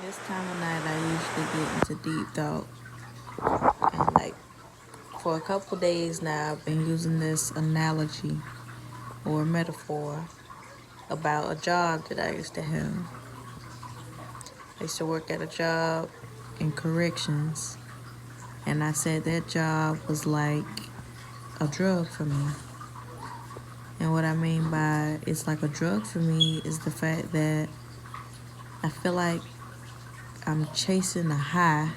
This time of night, I usually get into deep thought, and for a couple days now, I've been using this analogy or metaphor about a job that I used to have. I used to work at a job in corrections, and I said that job was like a drug for me. And what I mean by it's like a drug for me is the fact that I feel like I'm chasing a high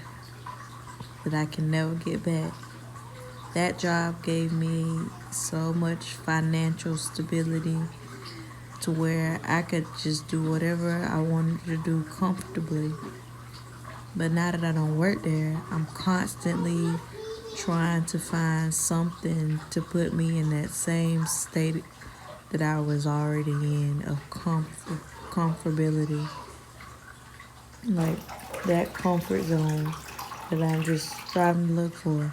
that I can never get back. That job gave me so much financial stability to where I could just do whatever I wanted to do comfortably. But now that I don't work there, I'm constantly trying to find something to put me in that same state that I was already in of comfortability. Like that comfort zone that I'm just striving to look for.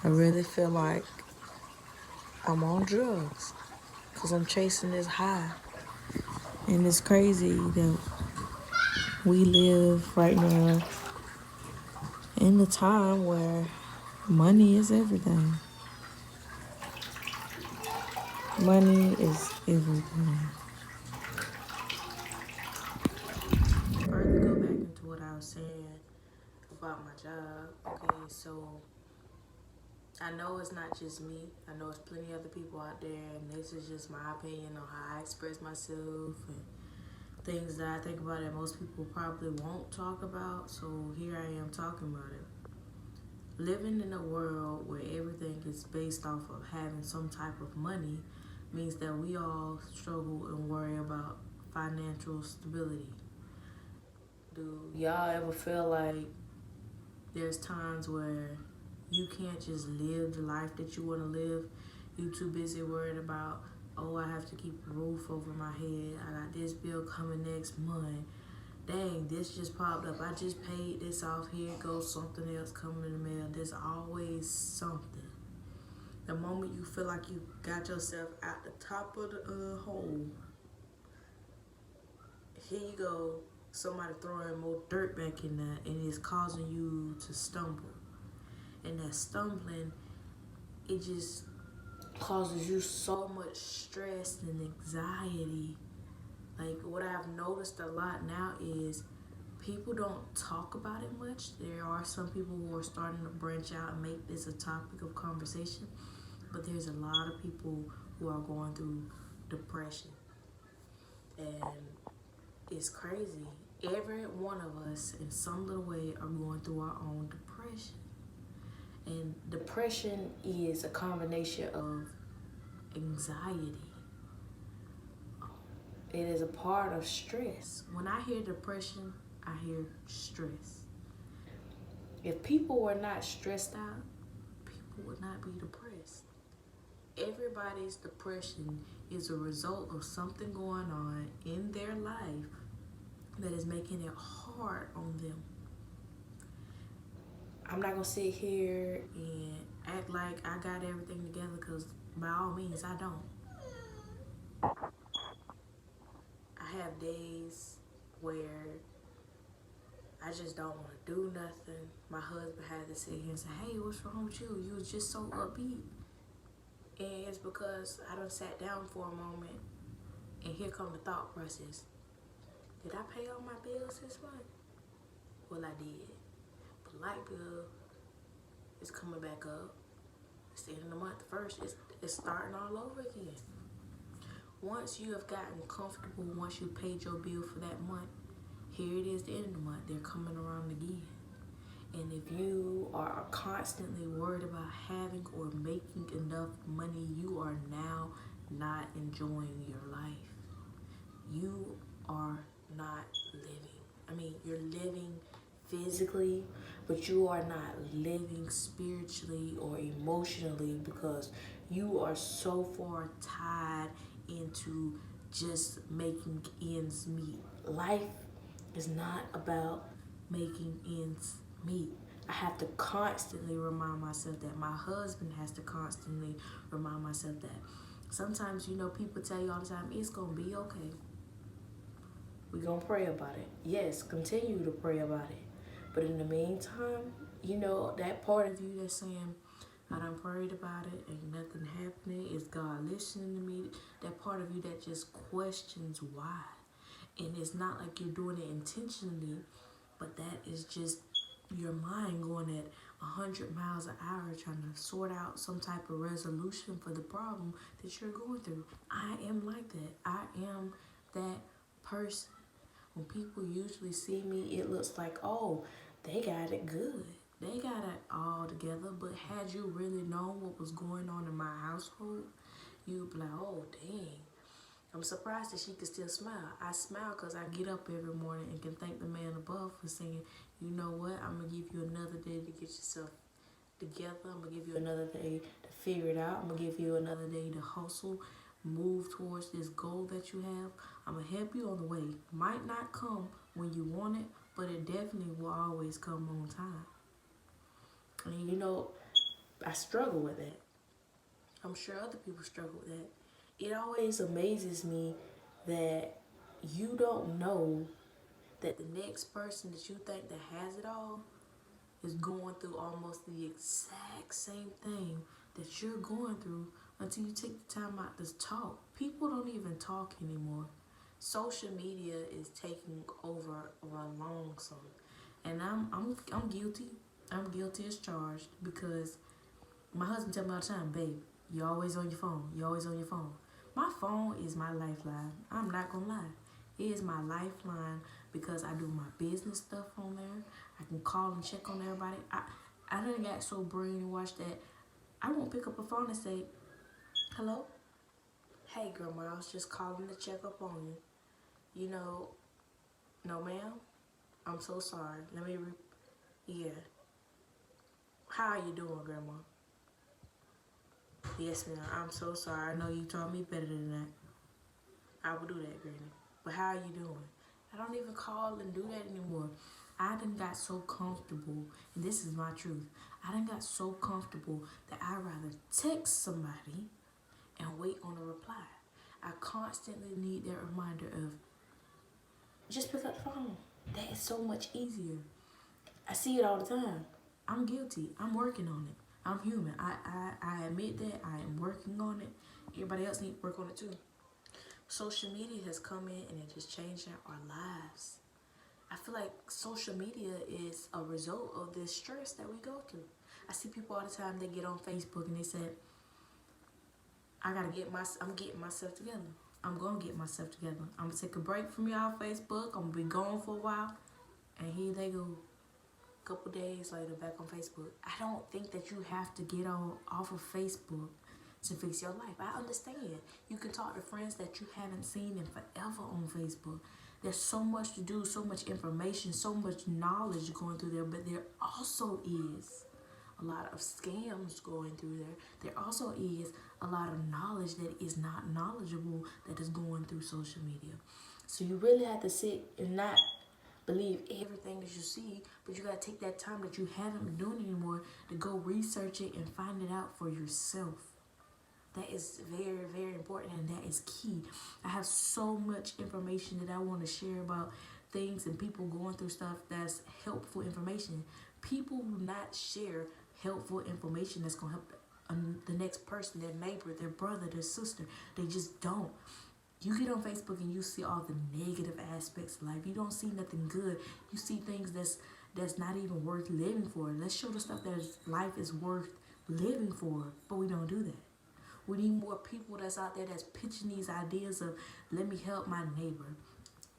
I really feel like I'm on drugs because I'm chasing this high. And it's crazy that we live right now in the time where money is everything. Money is everything. Further go back into what I was saying about my job. Okay, so I know it's not just me. I know it's plenty other people out there, and this is just my opinion on how I express myself and things that I think about that most people probably won't talk about. So here I am talking about it. Living in a world where everything is based off of having some type of money means that we all struggle and worry about financial stability. Do y'all ever feel like there's times where you can't just live the life that you want to live? You too busy worried about, oh, I have to keep a roof over my head. I got this bill coming next month. Dang, this just popped up. I just paid this off. Here goes something else coming in the mail. There's always something. The moment you feel like you got yourself at the top of the hole, here you go. Somebody throwing more dirt back in there, and it's causing you to stumble. And that stumbling, it just causes you so much stress and anxiety. Like what I've noticed a lot now is people don't talk about it much. There are some people who are starting to branch out and make this a topic of conversation, but there's a lot of people who are going through depression. And it's crazy. Every one of us, in some little way, are going through our own depression. And depression is a combination of anxiety. It is a part of stress. When I hear depression, I hear stress. If people were not stressed out, people would not be depressed. Everybody's depression is a result of something going on in their life that is making it hard on them. I'm not gonna sit here and act like I got everything together because by all means I don't. I have days where I just don't want to do nothing. My husband had to sit here and say, hey, what's wrong with you? You was just so upbeat. And it's because I done sat down for a moment and here come the thought process. Did I pay all my bills this month? Well, I did. The light bill is coming back up. It's the end of the month. First, it's starting all over again. Once you have gotten comfortable, once you paid your bill for that month, here it is the end of the month. They're coming around again. And if you are constantly worried about having or making enough money, you are now not enjoying your life. You are not living. I mean, you're living physically, but you are not living spiritually or emotionally because you are so far tied into just making ends meet. Life is not about making ends meet. I have to constantly remind myself that. My husband has to constantly remind myself that. Sometimes, people tell you all the time, it's going to be okay. We're going to pray about it. Yes, continue to pray about it. But in the meantime, you know, that part of you that's saying, I done prayed about it, ain't nothing happening, is God listening to me? That part of you that just questions why. And it's not like you're doing it intentionally, but that is just your mind going at 100 miles an hour trying to sort out some type of resolution for the problem that you're going through. I am like that. I am that person. When people usually see me, it looks like, oh, they got it good. They got it all together. But had you really known what was going on in my household, you'd be like, oh, dang. I'm surprised that she could still smile. I smile because I get up every morning and can thank the man above for saying, you know what, I'm going to give you another day to get yourself together. I'm going to give you another day to figure it out. I'm going to give you another day to hustle, move towards this goal that you have. I'm going to help you on the way. Might not come when you want it, but it definitely will always come on time. And you know, I struggle with that. I'm sure other people struggle with that. It always amazes me that you don't know that the next person that you think that has it all is going through almost the exact same thing that you're going through until you take the time out to talk. People don't even talk anymore. Social media is taking over long some. And I'm guilty. I'm guilty as charged because my husband tell me all the time, babe, you're always on your phone. You're always on your phone. My phone is my lifeline. I'm not gonna lie. It is my lifeline because I do my business stuff on there. I can call and check on everybody. I done got so brainwashed that I won't pick up a phone and say, hello? Hey grandma, I was just calling to check up on you. You know, no ma'am, I'm so sorry. Yeah. How are you doing, grandma? Yes, ma'am. I'm so sorry. I know you taught me better than that. I will do that, Granny. But how are you doing? I don't even call and do that anymore. I done got so comfortable, and this is my truth. I done got so comfortable that I'd rather text somebody and wait on a reply. I constantly need that reminder of just pick up the phone. That is so much easier. I see it all the time. I'm guilty. I'm working on it. I'm human. I admit that I am working on it. Everybody else needs to work on it too. Social media has come in and it just changed our lives. I feel like social media is a result of this stress that we go through. I see people all the time, they get on Facebook and they say, I'm getting myself together. I'm gonna get myself together. I'm gonna take a break from y'all Facebook. I'm gonna be gone for a while. And here they go. A couple days later, back on Facebook. I don't think that you have to get off of Facebook to fix your life. I understand. You can talk to friends that you haven't seen in forever on Facebook. There's so much to do, so much information, so much knowledge going through there, but there also is a lot of scams going through there. There also is a lot of knowledge that is not knowledgeable that is going through social media. So you really have to sit and not believe everything that you see, but you gotta take that time that you haven't been doing anymore to go research it and find it out for yourself. That is very, very important and that is key. I have so much information that I want to share about things and people going through stuff that's helpful information. People do not share helpful information that's going to help the next person, their neighbor, their brother, their sister. They just don't. You get on Facebook and you see all the negative aspects of life. You don't see nothing good. You see things that's not even worth living for. Let's show the stuff that life is worth living for, but we don't do that. We need more people that's out there that's pitching these ideas of let me help my neighbor.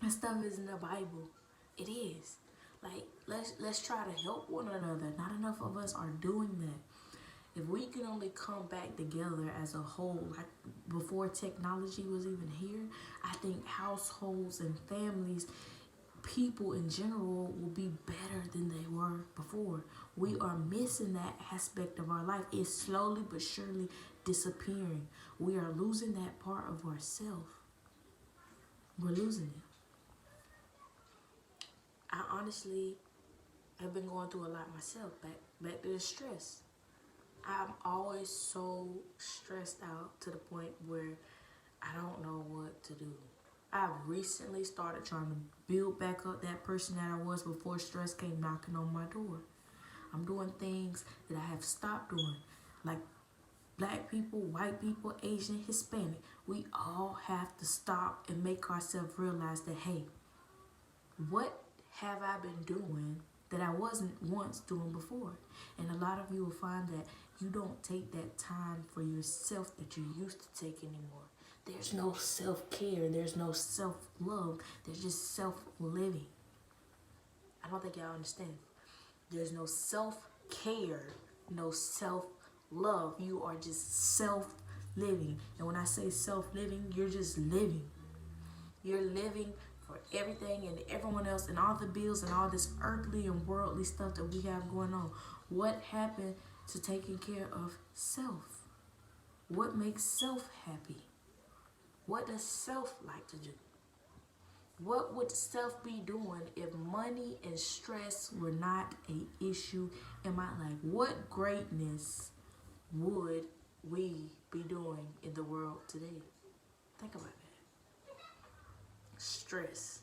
That stuff is in the Bible. It is. Like let's try to help one another. Not enough of us are doing that. If we can only come back together as a whole, like before technology was even here, I think households and families, people in general will be better than they were before. We are missing that aspect of our life. It's slowly but surely disappearing. We are losing that part of ourselves. We're losing it. I honestly have been going through a lot myself. Back to the stress. I'm always so stressed out to the point where I don't know what to do. I've recently started trying to build back up that person that I was before stress came knocking on my door. I'm doing things that I have stopped doing, like black people, white people, Asian, Hispanic. We all have to stop and make ourselves realize that, hey, what have I been doing that I wasn't once doing before? And a lot of you will find that you don't take that time for yourself that you used to take anymore. There's no self-care. There's no self-love. There's just self-living. I don't think y'all understand. There's no self-care, no self-love. You are just self-living. And when I say self-living, you're just living. You're living for everything and everyone else and all the bills and all this earthly and worldly stuff that we have going on. What happened to taking care of self? What makes self happy? What does self like to do? What would self be doing if money and stress were not an issue in my life? What greatness would we be doing in the world today? Think about that. Stress.